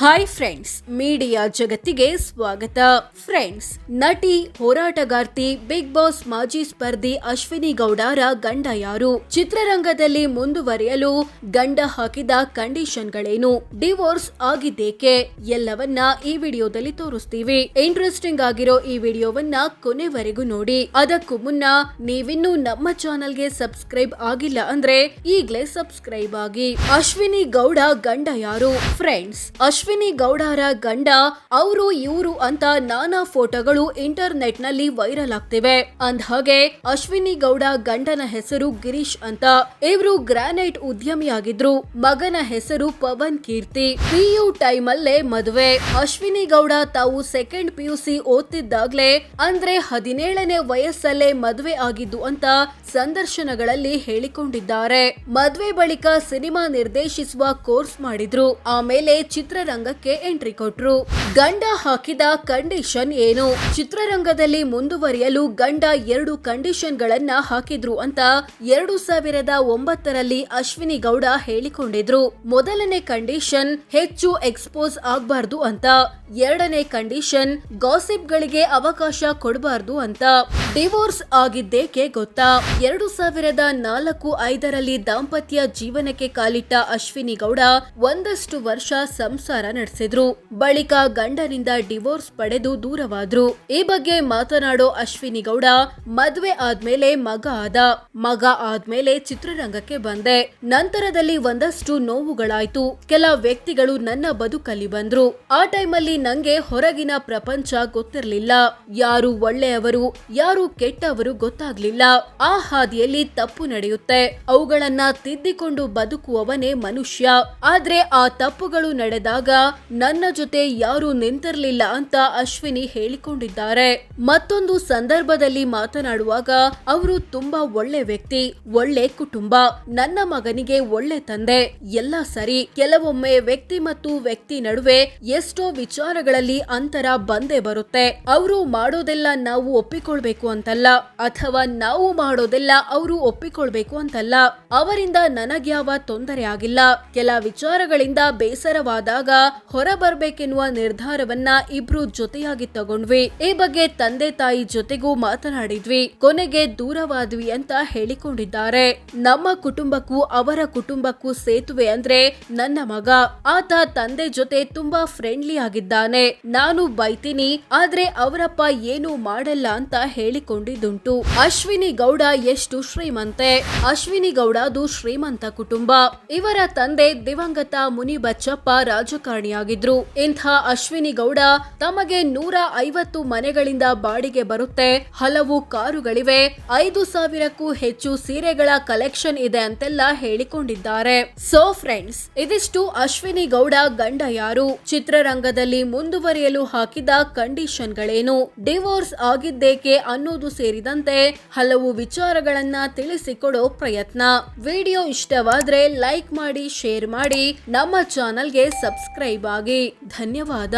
Hi friends, media ಜಗತ್ತಿಗೆ ಸ್ವಾಗತ. Friends, ನಟಿ, ಹೋರಾಟಗಾರ್ತಿ, ಬಿಗ್ ಬಾಸ್ ಮಾಜಿ ಸ್ಪರ್ಧಿ ಅಶ್ವಿನಿ ಗೌಡರ ಗಂಡ ಯಾರು? ಚಿತ್ರರಂಗದಲ್ಲಿ ಮುಂದುವರಿಯಲು ಗಂಡ ಹಾಕಿದ ಕಂಡೀಷನ್ಗಳೇನು? ಡಿವೋರ್ಸ್ ಆಗಿದ್ದೇಕೆ? ಎಲ್ಲವನ್ನ ಈ ವಿಡಿಯೋದಲ್ಲಿ ತೋರಿಸ್ತೀವಿ. ಇಂಟ್ರೆಸ್ಟಿಂಗ್ ಆಗಿರೋ ಈ ವಿಡಿಯೋವನ್ನ ಕೊನೆವರೆಗೂ ನೋಡಿ. ಅದಕ್ಕೂ ಮುನ್ನ ನೀವಿನ್ನೂ ನಮ್ಮ ಚಾನೆಲ್ಗೆ ಸಬ್ಸ್ಕ್ರೈಬ್ ಆಗಿಲ್ಲ ಅಂದ್ರೆ ಈಗ್ಲೇ ಸಬ್ಸ್ಕ್ರೈಬ್ ಆಗಿ. ಅಶ್ವಿನಿ ಗೌಡ ಗಂಡ ಯಾರು? ಫ್ರೆಂಡ್ಸ್, ಅಶ್ವಿನಿ ಗೌಡರ ಗಂಡ ಅವರು ಇವರು ಅಂತ ನಾನಾ ಫೋಟೋಗಳು ಇಂಟರ್ನೆಟ್ ನಲ್ಲಿ ವೈರಲ್ ಆಗ್ತಿವೆ. ಅಂದ್ಹಾಗೆ ಅಶ್ವಿನಿ ಗೌಡ ಗಂಡನ ಹೆಸರು ಗಿರೀಶ್ ಅಂತ. ಇವರು ಗ್ರಾನೈಟ್ ಉದ್ಯಮಿಯಾಗಿದ್ರು. ಮಗನ ಹೆಸರು ಪವನ್ ಕೀರ್ತಿ. PU ಟೈಮ್ ಅಲ್ಲೇ ಮದುವೆ. ಅಶ್ವಿನಿ ಗೌಡ ತಾವು ಸೆಕೆಂಡ್ PUC ಓದ್ತಿದ್ದಾಗ್ಲೇ ಅಂದ್ರೆ 17ನೇ ವಯಸ್ಸಲ್ಲೇ ಮದುವೆ ಆಗಿದ್ದು ಅಂತ ಸಂದರ್ಶನಗಳಲ್ಲಿ ಹೇಳಿಕೊಂಡಿದ್ದಾರೆ. ಮದುವೆ ಬಳಿಕ ಸಿನಿಮಾ ನಿರ್ದೇಶಿಸುವ ಕೋರ್ಸ್ ಮಾಡಿದ್ರು. ಆಮೇಲೆ ಚಿತ್ರರಂಗಕ್ಕೆ ಎಂಟ್ರಿ ಕೊಟ್ರು. ಗಂಡ ಹಾಕಿದ ಕಂಡೀಷನ್ ಏನು? ಚಿತ್ರರಂಗದಲ್ಲಿ ಮುಂದುವರಿಯಲು ಗಂಡ 2 ಕಂಡೀಷನ್ ಗಳನ್ನ ಹಾಕಿದ್ರು ಅಂತ 2009ರಲ್ಲಿ ಅಶ್ವಿನಿ ಗೌಡ ಹೇಳಿಕೊಂಡಿದ್ರು. ಮೊದಲನೇ ಕಂಡೀಷನ್ ಹೆಚ್ಚು ಎಕ್ಸ್ಪೋಸ್ ಆಗ್ಬಾರ್ದು ಅಂತ. ಎರಡನೇ ಕಂಡೀಷನ್ ಗಾಸಿಪ್ ಗಳಿಗೆ ಅವಕಾಶ ಕೊಡಬಾರ್ದು ಅಂತ. ಡಿವೋರ್ಸ್ ಆಗಿದ್ದೇಕೆ ಗೊತ್ತಾ? 2004-5ರಲ್ಲಿ ದಾಂಪತ್ಯ ಜೀವನಕ್ಕೆ ಕಾಲಿಟ್ಟ ಅಶ್ವಿನಿ ಗೌಡ ಒಂದಷ್ಟು ವರ್ಷ ಸಂಸಾರ ನಡೆಸಿದ್ರು. ಬಳಿಕ ಗಂಡನಿಂದ ಡಿವೋರ್ಸ್ ಪಡೆದು ದೂರವಾದ್ರು. ಈ ಬಗ್ಗೆ ಮಾತನಾಡೋ ಅಶ್ವಿನಿ ಗೌಡ, ಮದ್ವೆ ಆದ್ಮೇಲೆ ಮಗ ಆದ್ಮೇಲೆ ಚಿತ್ರರಂಗಕ್ಕೆ ಬಂದೆ. ನಂತರದಲ್ಲಿ ಒಂದಷ್ಟು ನೋವುಗಳಾಯ್ತು. ಕೆಲ ವ್ಯಕ್ತಿಗಳು ನನ್ನ ಬದುಕಲ್ಲಿ ಬಂದ್ರು. ಆ ಟೈಮಲ್ಲಿ ನಂಗೆ ಹೊರಗಿನ ಪ್ರಪಂಚ ಗೊತ್ತಿರ್ಲಿಲ್ಲ. ಯಾರು ಒಳ್ಳೆಯವರು ಯಾರು ಕೆಟ್ಟವರು ಗೊತ್ತಾಗ್ಲಿಲ್ಲ. ಆ ಹಾದಿಯಲ್ಲಿ ತಪ್ಪು ನಡೆಯುತ್ತೆ, ಅವುಗಳನ್ನ ತಿದ್ದಿಕೊಂಡು ಬದುಕುವವನೇ ಮನುಷ್ಯ. ಆದ್ರೆ ಆ ತಪ್ಪುಗಳು ನಡೆದಾಗ ನನ್ನ ಜೊತೆ ಯಾರು ನಿಂತಿರ್ಲಿಲ್ಲ ಅಂತ ಅಶ್ವಿನಿ ಹೇಳಿಕೊಂಡಿದ್ದಾರೆ. ಮತ್ತೊಂದು ಸಂದರ್ಭದಲ್ಲಿ ಮಾತನಾಡುವಾಗ ಅವರು ತುಂಬಾ ಒಳ್ಳೆ ವ್ಯಕ್ತಿ, ಒಳ್ಳೆ ಕುಟುಂಬ, ನನ್ನ ಮಗನಿಗೆ ಒಳ್ಳೆ ತಂದೆ, ಎಲ್ಲ ಸರಿ. ಕೆಲವೊಮ್ಮೆ ವ್ಯಕ್ತಿ ಮತ್ತು ವ್ಯಕ್ತಿ ನಡುವೆ ಎಷ್ಟೋ ವಿಚಾರಗಳಲ್ಲಿ ಅಂತರ ಬಂದೇ ಬರುತ್ತೆ. ಅವರು ಮಾಡೋದೆಲ್ಲ ನಾವು ಒಪ್ಪಿಕೊಳ್ಬೇಕು ಅಂತಲ್ಲ, ಅಥವಾ ನಾವು ಮಾಡೋದೆಲ್ಲ ಅವರು ಒಪ್ಪಿಕೊಳ್ಬೇಕು ಅಂತಲ್ಲ. ಅವರಿಂದ ನನಗ್ಯಾವ ತೊಂದರೆ ಆಗಿಲ್ಲ. ಕೆಲ ವಿಚಾರಗಳಿಂದ ಬೇಸರವಾದಾಗ ಹೊರಬರ್ಬೇಕೆನ್ನುವ ನಿರ್ಧಾರವನ್ನ ಇಬ್ರು ಜೊತೆಯಾಗಿ ತಗೊಂಡ್ವಿ. ಈ ಬಗ್ಗೆ ತಂದೆ ತಾಯಿ ಜೊತೆಗೂ ಮಾತನಾಡಿದ್ವಿ. ಕೊನೆಗೆ ದೂರವಾದ್ವಿ ಅಂತ ಹೇಳಿಕೊಂಡಿದ್ದಾರೆ. ನಮ್ಮ ಕುಟುಂಬಕ್ಕೂ ಅವರ ಕುಟುಂಬಕ್ಕೂ ಸೇತುವೆ ಅಂದ್ರೆ ನನ್ನ ಮಗ. ಆತ ತಂದೆ ಜೊತೆ ತುಂಬಾ ಫ್ರೆಂಡ್ಲಿ ಆಗಿದ್ದಾನೆ. ನಾನು ಬೈತೀನಿ, ಆದ್ರೆ ಅವರಪ್ಪ ಏನು ಮಾಡಲ್ಲ ಅಂತ ಹೇಳಿಕೊಂಡಿದ್ದುಂಟು. ಅಶ್ವಿನಿ ಗೌಡ ಎಷ್ಟು ಶ್ರೀಮಂತೆ? ಅಶ್ವಿನಿ ಗೌಡದು ಶ್ರೀಮಂತ ಕುಟುಂಬ. ಇವರ ತಂದೆ ದಿವಂಗತ ಮುನಿ ಬಚ್ಚಪ್ಪ ರಾಜಕಾರಣಿಯಾಗಿದ್ರು. ಇಂಥ ಅಶ್ವಿನಿ ಗೌಡ ತಮಗೆ 150 ಮನೆಗಳಿಂದ ಬಾಡಿಗೆ ಬರುತ್ತೆ, ಹಲವು ಕಾರುಗಳಿವೆ, 5,000ಕ್ಕೂ ಹೆಚ್ಚು ಸೀರೆಗಳ ಕಲೆಕ್ಷನ್ ಇದೆ ಅಂತೆಲ್ಲ ಹೇಳಿಕೊಂಡಿದ್ದಾರೆ. ಸೋ ಫ್ರೆಂಡ್ಸ್, ಇದಿಷ್ಟು ಅಶ್ವಿನಿ ಗೌಡ ಗಂಡ ಯಾರು? ಚಿತ್ರರಂಗದಲ್ಲಿ ಮುಂದುವರಿಯಲು ಹಾಕಿದ ಕಂಡೀಷನ್ ಗಳೇನು? ಡಿವೋರ್ಸ್ ಆಗಿದ್ದೇಕೆ ಅನ್ನೋದು ಸೇರಿದಂತೆ ಹಲವು ವಿಚಾರಗಳನ್ನ ತಿಳಿಸಿಕೊಡೋ ಪ್ರಯತ್ನ. ವಿಡಿಯೋ ಇಷ್ಟವಾದ್ರೆ ಲೈಕ್ ಮಾಡಿ, ಶೇರ್ ಮಾಡಿ, ನಮ್ಮ ಚಾನೆಲ್ಗೆ ಸಬ್ಸ್ಕ್ರೈಬ್ ಆಗಿ. ಧನ್ಯವಾದ.